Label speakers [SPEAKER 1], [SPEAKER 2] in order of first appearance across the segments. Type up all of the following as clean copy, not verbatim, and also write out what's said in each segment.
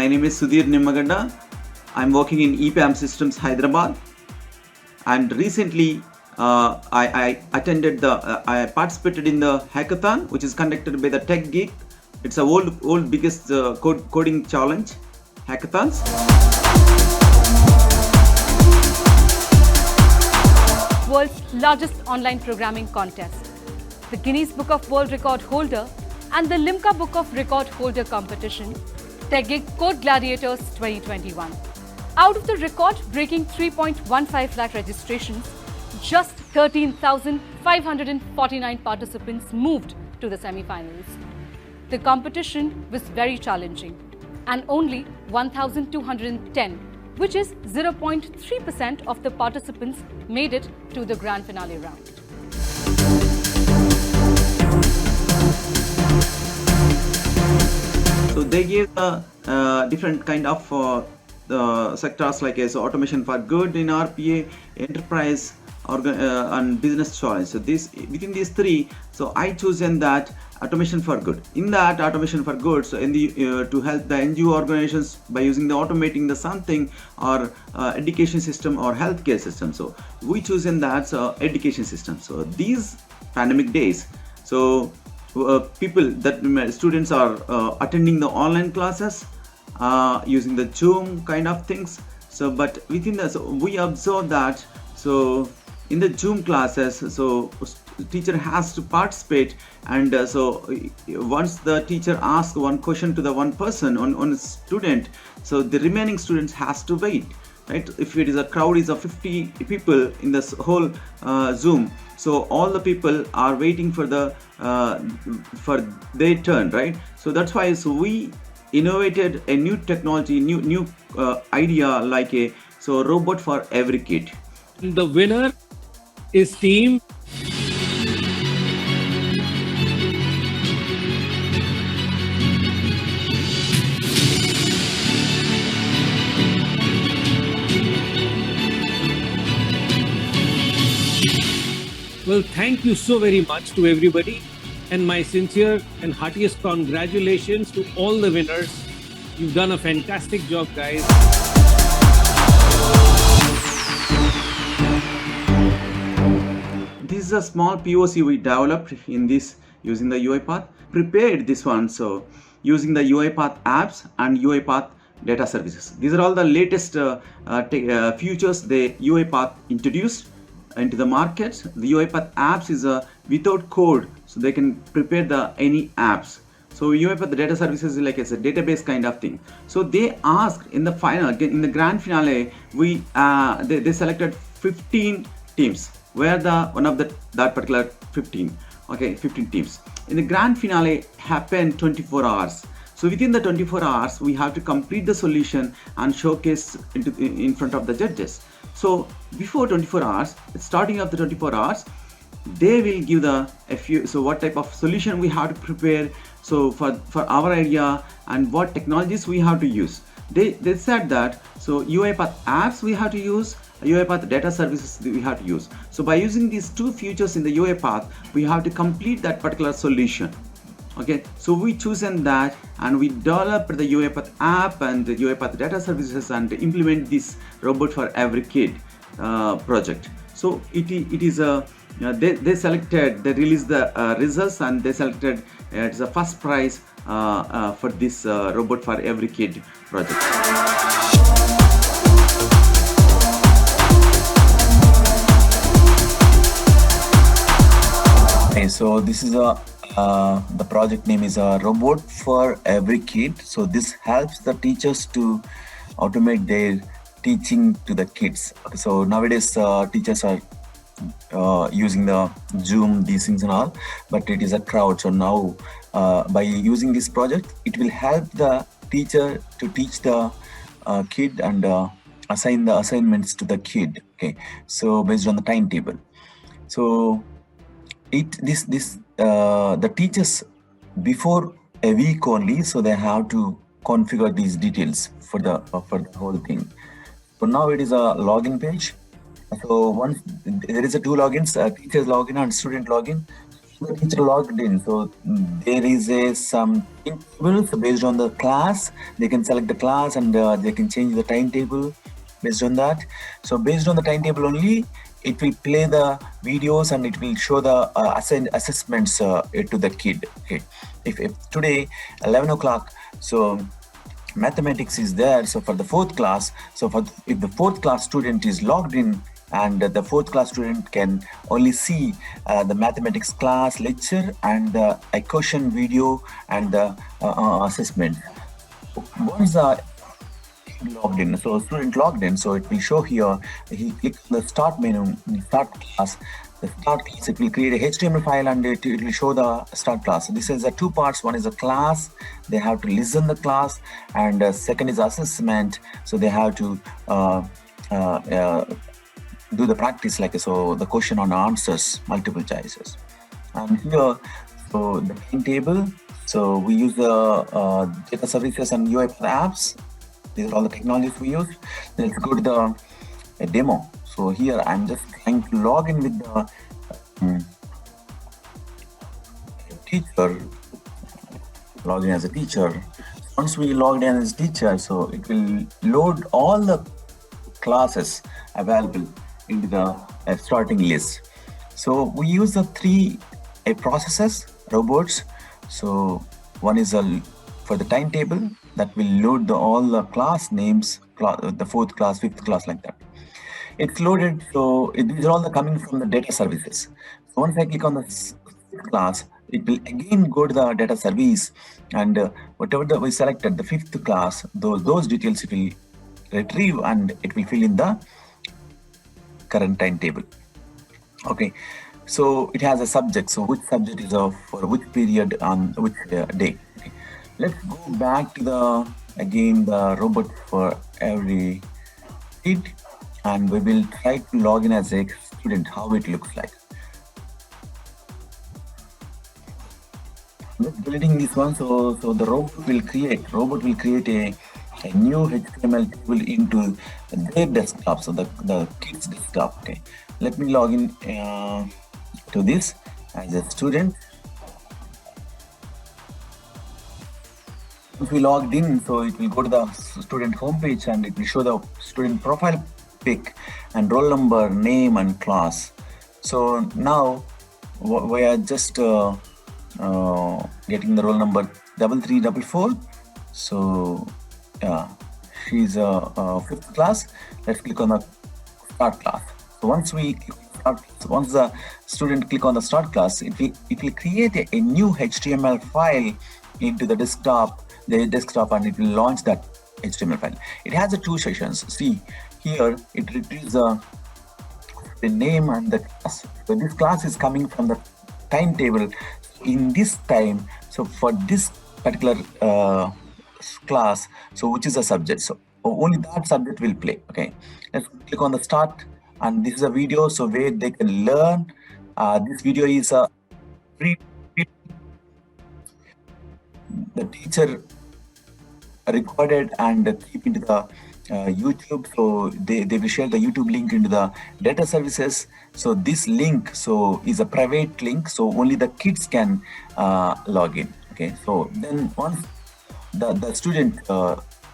[SPEAKER 1] My name is Sudhir Nimmagadda. I'm working in EPAM Systems Hyderabad, and recently I participated in the hackathon, which is conducted by the Tech Geek. It's a world biggest coding challenge hackathons.
[SPEAKER 2] World's largest online programming contest, the Guinness Book of World Record holder and the Limca Book of Record holder competition, Tech Geek Code Gladiators 2021. Out of the record-breaking 3.15 lakh registrations, just 13,549 participants moved to the semi-finals. The competition was very challenging, and only 1,210, which is 0.3% of the participants, made it to the grand finale round.
[SPEAKER 1] So they gave different kind of sectors like automation for good in RPA, enterprise, and business challenge. So within these three, so I chosen that automation for good. In that automation for good, so in the to help the NGO organizations by using the automating the something or education system or healthcare system. So we chosen that education system. So these pandemic days, so students are attending the online classes using the Zoom kind of things. So but within the, so we observe that, so in the Zoom classes, so teacher has to participate, and so once the teacher asks one question to the one person on a student, so the remaining students has to wait, right? If it is a crowd is of 50 people in this whole Zoom, so all the people are waiting for their turn, right? So that's why we innovated a new technology, new idea like a robot for every kid.
[SPEAKER 3] The winner is team Well, thank you so very much to everybody, and my sincere and heartiest congratulations to all the winners. You've done a fantastic job, guys.
[SPEAKER 1] This is a small POC we developed in this using the UiPath. Prepared this one, so using the UiPath apps and UiPath data services. These are all the latest features the UiPath introduced into the market. The UiPath apps is without code, so they can prepare any apps. So UiPath data services is like it's a database kind of thing. So they asked in the the grand finale, they selected 15 teams. Where that particular 15 teams. In the grand finale happened 24 hours. So within the 24 hours, we have to complete the solution and showcase in front of the judges. So before 24 hours, starting of the 24 hours, they will give so what type of solution we have to prepare, so for our idea, and what technologies we have to use. They said that, so UiPath apps we have to use, UiPath data services we have to use. So by using these two features in the UiPath, we have to complete that particular solution. Okay, so we chosen that, and we developed the UiPath app and the UiPath data services and implement this robot for every kid project. So it is they released the results, and they selected it's a first prize for this robot for every kid project.
[SPEAKER 4] Okay, so this is the project name is a robot for every kid. So this helps the teachers to automate their teaching to the kids. So nowadays teachers are using the Zoom, these things and all, but it is a crowd. So now by using this project, it will help the teacher to teach the kid and assign the assignments to the kid. Okay, so based on the timetable. So the teachers before a week only, so they have to configure these details for the whole thing. So now it is a login page. So once there is a two logins, teacher's login and student login. the teacher logged in, so there is some tables based on the class. They can select the class and they can change the timetable based on that. So based on the timetable only, it will play the videos and it will show the assessments to the kid. Okay, if today 11 o'clock, so mathematics is there. So for the fourth class, if the fourth class student is logged in, and the fourth class student can only see the mathematics class lecture and a question video and the assessment. Once the logged in, so student logged in, so it will show here. He click the start menu, start class. The start class, it will create a HTML file and it will show the start class. So this is the two parts. One is a class, they have to listen the class, and second is assessment. So they have to do the practice, like so the question on answers, multiple choices. And here, so the timetable. So we use the data services and UiPath apps. These are all the technologies we use. Let's go to the demo. So here I'm just trying to log in with the teacher. Log in as a teacher. Once we logged in as a teacher, so it will load all the classes available into the starting list. So we use the three processes, robots. So one is for the timetable that will load all the class names, the fourth class, fifth class, like that. It's loaded, so these are all coming from the data services. So once I click on the fifth class, it will again go to the data service, and whatever we selected, the fifth class, those details it will retrieve and it will fill in the current timetable. Okay, so it has a subject, so which subject is for which period on which day. Okay. Let's go back to the robot for every kid, and we will try to log in as a student, how it looks like. Let's building this one, so the robot will create a new HTML table into their desktop, so the kids desktop. Okay, let me log in to this as a student. If we logged in, so it will go to the student homepage and it will show the student profile pic and roll number, name and class. So now we are just getting the roll number 3344. So yeah, she's fifth class. Let's click on the start class. So once the student click on the start class, it will create a new HTML file into the desktop, and it will launch that HTML file. It has two sessions. See here, it retrieves the name and the class. So this class is coming from the timetable in this time. So for this particular class, so which is a subject, so only that subject will play. Okay, let's click on the start, and this is a video, so where they can learn. This video is a the teacher recorded and keep into the YouTube, so they will share the YouTube link into the data services. So this link is a private link, so only the kids can log in. Okay, so then once the student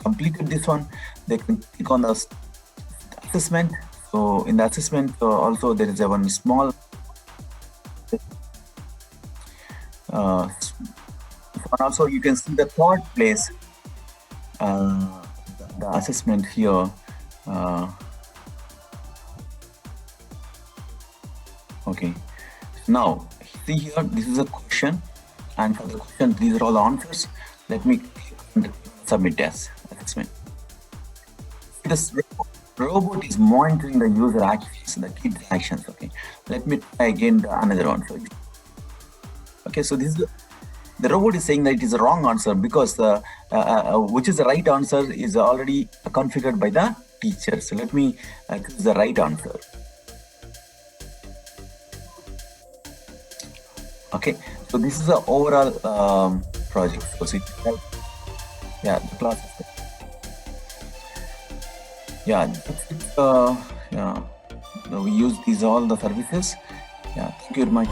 [SPEAKER 4] completed this one, they can click on the assessment. So in the assessment also there is a one small and also you can see the third place the assessment here. Okay, now see here, this is a question, and for the question these are all the answers. Let me submit as assessment. This robot is monitoring the user actions, the kids actions. Okay, let me try again another one. Okay, so this is the robot is saying that it is a wrong answer because the which is the right answer is already configured by the teacher. So let me choose the right answer. Okay, so this is the overall project. So yeah, the class. Yeah, yeah. We use these all the services. Yeah, thank you very much.